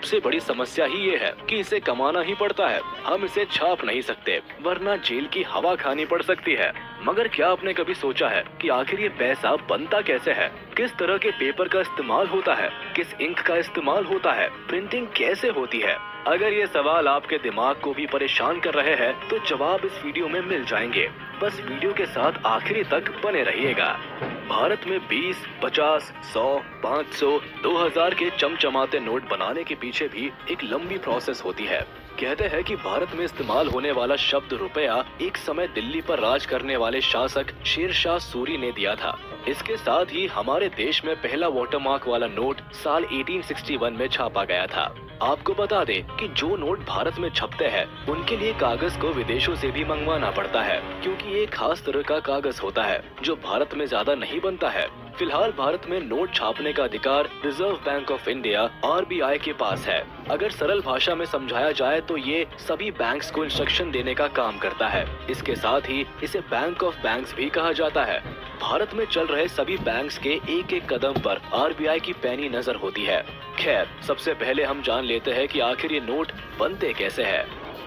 सबसे बड़ी समस्या ही ये है कि इसे कमाना ही पड़ता है। हम इसे छाप नहीं सकते वरना जेल की हवा खानी पड़ सकती है। मगर क्या आपने कभी सोचा है कि आखिर ये पैसा बनता कैसे है? किस तरह के पेपर का इस्तेमाल होता है? किस इंक का इस्तेमाल होता है? प्रिंटिंग कैसे होती है? अगर ये सवाल आपके दिमाग को भी परेशान कर रहे हैं तो जवाब इस वीडियो में मिल जाएंगे। बस वीडियो के साथ आखिरी तक बने रहिएगा। भारत में 20, 50, 100, 500, 2000 के चमचमाते नोट बनाने के पीछे भी एक लंबी प्रोसेस होती है। कहते हैं कि भारत में इस्तेमाल होने वाला शब्द रुपया एक समय दिल्ली पर राज करने वाले शासक शेरशाह सूरी ने दिया था। इसके साथ ही हमारे देश में पहला वाटरमार्क वाला नोट साल 1861 में छापा गया था। आपको बता दें कि जो नोट भारत में छपते हैं उनके लिए कागज को विदेशों से भी मंगवाना पड़ता है, क्योंकि ये खास तरह का कागज होता है जो भारत में ज्यादा नहीं बनता है। फिलहाल भारत में नोट छापने का अधिकार reserve bank of India RBI के पास है। अगर सरल भाषा में समझाया जाए तो ये सभी बैंक्स को इंस्ट्रक्शन देने का काम करता है। इसके साथ ही इसे बैंक ऑफ बैंक्स भी कहा जाता है। भारत में चल रहे सभी बैंक्स के एक एक कदम पर RBI की पैनी नजर होती है। खैर, सबसे पहले हम जान लेते हैं कि आखिर ये नोट बनते कैसे हैं।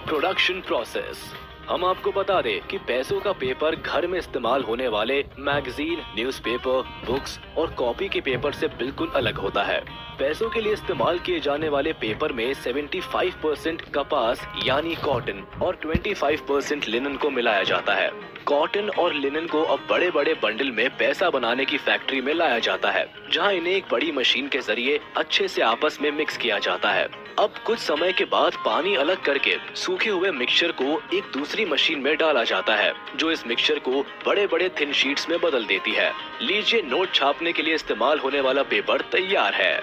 Production process. हम आपको बता दें कि पैसों का पेपर घर में इस्तेमाल होने वाले मैगजीन, न्यूज़पेपर, बुक्स और कॉपी के पेपर से बिल्कुल अलग होता है। पैसों के लिए इस्तेमाल किए जाने वाले पेपर में 75% कपास यानी कॉटन और 25% लिनन को मिलाया जाता है। कॉटन और लिनन को अब बड़े बड़े बंडल में पैसा बनाने की फैक्ट्री में लाया जाता है, जहां इन्हें एक बड़ी मशीन के जरिए अच्छे से आपस में मिक्स किया जाता है। अब कुछ समय के बाद पानी अलग करके सूखे हुए मिक्सचर को एक दूसरी मशीन में डाला जाता है, जो इस मिक्सचर को बड़े बड़े थिन शीट्स में बदल देती है। लीजिए, नोट छापने के लिए इस्तेमाल होने वाला पेपर तैयार है।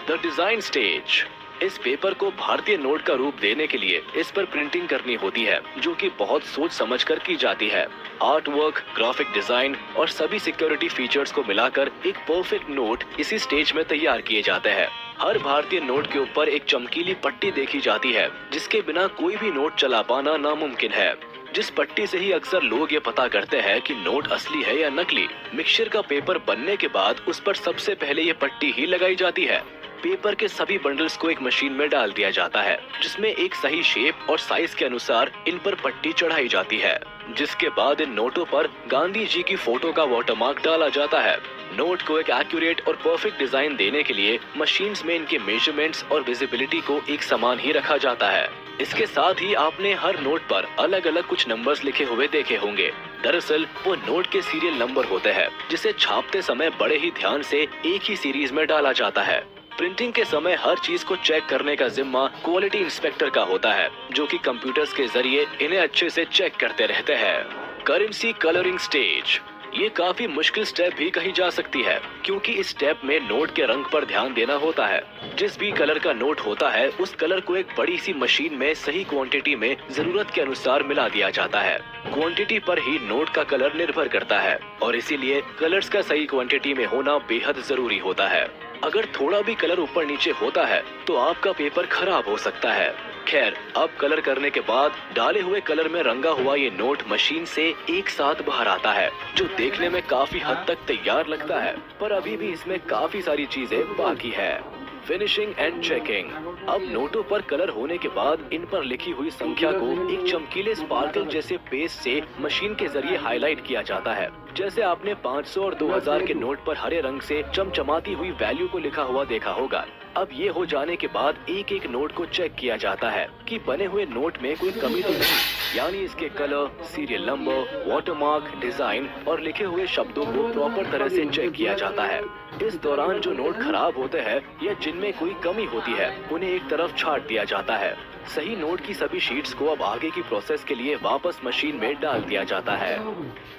The design stage. इस पेपर को भारतीय नोट का रूप देने के लिए इस पर प्रिंटिंग करनी होती है, जो कि बहुत सोच समझ कर की जाती है। आर्ट वर्क, ग्राफिक डिजाइन और सभी सिक्योरिटी फीचर्स को मिलाकर एक परफेक्ट नोट इसी स्टेज में तैयार किए जाते हैं। हर भारतीय नोट के ऊपर एक चमकीली पट्टी देखी जाती है, जिसके बिना कोई भी नोट चला पाना नामुमकिन है। जिस पट्टी से ही अक्सर लोग ये पता करते हैं कि नोट असली है या नकली। मिक्सचर का पेपर बनने के बाद उस पर सबसे पहले ये पट्टी ही लगाई जाती है। पेपर के सभी बंडल्स को एक मशीन में डाल दिया जाता है, जिसमें एक सही शेप और साइज के अनुसार इन पर पट्टी चढ़ाई जाती है। जिसके बाद इन नोटों पर गांधी जी की फोटो का वाटरमार्क डाला जाता है। नोट को एक एक्यूरेट और परफेक्ट डिजाइन देने के लिए मशीन्स में इनके मेजरमेंट्स और विजिबिलिटी को एक समान ही रखा जाता है। इसके साथ ही आपने हर नोट पर अलग अलग कुछ नंबर्स लिखे हुए देखे होंगे। दरअसल वो नोट के सीरियल नंबर होते हैं, जिसे छापते समय बड़े ही ध्यान से एक ही सीरीज में डाला जाता है। प्रिंटिंग के समय हर चीज को चेक करने का जिम्मा क्वालिटी इंस्पेक्टर का होता है, जो कि कंप्यूटर्स के जरिए इन्हें अच्छे से चेक करते रहते हैं। Currency colouring stage. ये काफी मुश्किल स्टेप भी कही जा सकती है, क्योंकि इस स्टेप में नोट के रंग पर ध्यान देना होता है। जिस भी कलर का नोट होता है उस कलर को एक बड़ी सी मशीन में सही क्वांटिटी में जरूरत के अनुसार मिला दिया जाता है। क्वांटिटी पर ही नोट का कलर निर्भर करता है और इसीलिए कलर्स का सही क्वांटिटी में होना बेहद जरूरी होता है। अगर थोड़ा भी कलर ऊपर नीचे होता है तो आपका पेपर खराब हो सकता है। खैर, अब कलर करने के बाद डाले हुए कलर में रंगा हुआ ये नोट मशीन से एक साथ बाहर आता है, जो देखने में काफी हद तक तैयार लगता है, पर अभी भी इसमें काफी सारी चीजें बाकी है। Finishing and checking. अब नोटों पर कलर होने के बाद इन पर लिखी हुई संख्या को एक चमकीले स्पार्कल जैसे पेस्ट से मशीन के जरिए हाईलाइट किया जाता है। जैसे आपने 500 और 2000 के नोट पर हरे रंग से चमचमाती हुई वैल्यू को लिखा हुआ देखा होगा। अब ये हो जाने के बाद एक एक नोट को चेक किया जाता है कि बने हुए नोट में कोई कमी तो नहीं, यानी इसके colour, serial number, watermark, design और लिखे हुए शब्दों को प्रॉपर तरह से चेक किया जाता है। इस दौरान जो नोट खराब होते हैं या जिनमें कोई कमी होती है उन्हें एक तरफ छांट दिया जाता है। सही नोट की सभी शीट्स को अब आगे की प्रोसेस के लिए वापस मशीन में डाल दिया जाता है।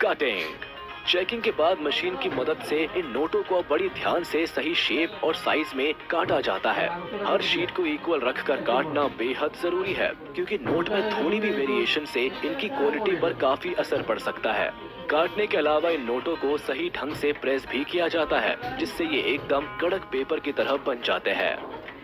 कटिंग। चेकिंग के बाद मशीन की मदद से इन नोटों को बड़ी ध्यान से सही शेप और साइज में काटा जाता है। हर शीट को इक्वल रखकर काटना बेहद जरूरी है, क्योंकि नोट में थोड़ी भी वेरिएशन से इनकी क्वालिटी पर काफी असर पड़ सकता है। काटने के अलावा इन नोटों को सही ढंग से प्रेस भी किया जाता है, जिससे ये एकदम कड़क पेपर की तरह बन जाते हैं।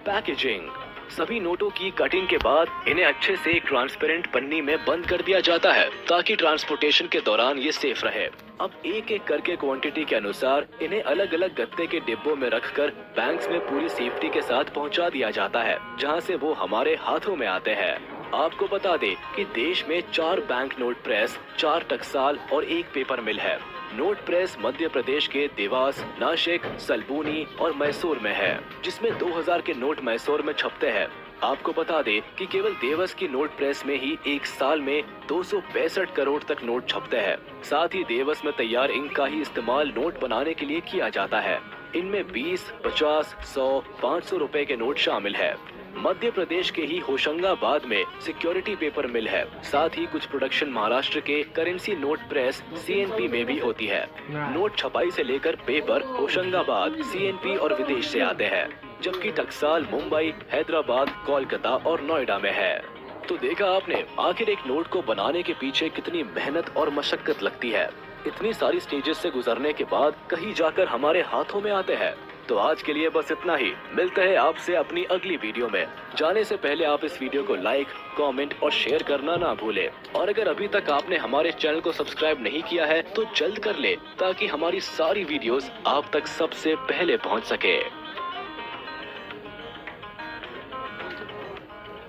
पैकेजिंग। सभी नोटों की कटिंग के बाद इन्हें अच्छे से एक ट्रांसपेरेंट पन्नी में बंद कर दिया जाता है, ताकि ट्रांसपोर्टेशन के दौरान ये सेफ रहे। अब एक एक करके क्वांटिटी के अनुसार इन्हें अलग अलग गत्ते के डिब्बों में रखकर बैंक्स में पूरी सेफ्टी के साथ पहुंचा दिया जाता है, जहां से वो हमारे हाथों में आते हैं। आपको बता दें कि देश में 4 बैंक नोट प्रेस, 4 टकसाल और 1 पेपर मिल है। नोट प्रेस मध्य प्रदेश के देवास, नासिक, सलबूनी और मैसूर में है, जिसमें 2000 के नोट मैसूर में छपते हैं। आपको बता दें कि केवल देवस की नोट प्रेस में ही एक साल में 265 करोड़ तक नोट छपते हैं। साथ ही देवस में तैयार इंक का ही इस्तेमाल नोट बनाने के लिए किया जाता है। इनमें 20, 50, 100, 500 रुपए के नोट शामिल है। मध्य प्रदेश के ही होशंगाबाद में सिक्योरिटी पेपर मिल है। साथ ही कुछ प्रोडक्शन महाराष्ट्र के करेंसी नोट प्रेस CNP में भी होती है। नोट छपाई से लेकर पेपर होशंगाबाद, CNP और विदेश से आते हैं, जबकि टकसाल मुंबई, हैदराबाद, कोलकाता और नोएडा में है। तो देखा आपने, आखिर एक नोट को बनाने के पीछे कितनी मेहनत और मशक्कत लगती है। इतनी सारी स्टेजेस से गुजरने के बाद कहीं जाकर हमारे हाथों में आते हैं। तो आज के लिए बस इतना ही। मिलते हैं आपसे अपनी अगली वीडियो में। जाने से पहले आप इस वीडियो को लाइक, कमेंट और शेयर करना ना भूलें। और अगर अभी तक आपने हमारे चैनल को सब्सक्राइब नहीं किया है तो जल्द कर ले, ताकि हमारी सारी वीडियोस आप तक सबसे पहले पहुंच सके।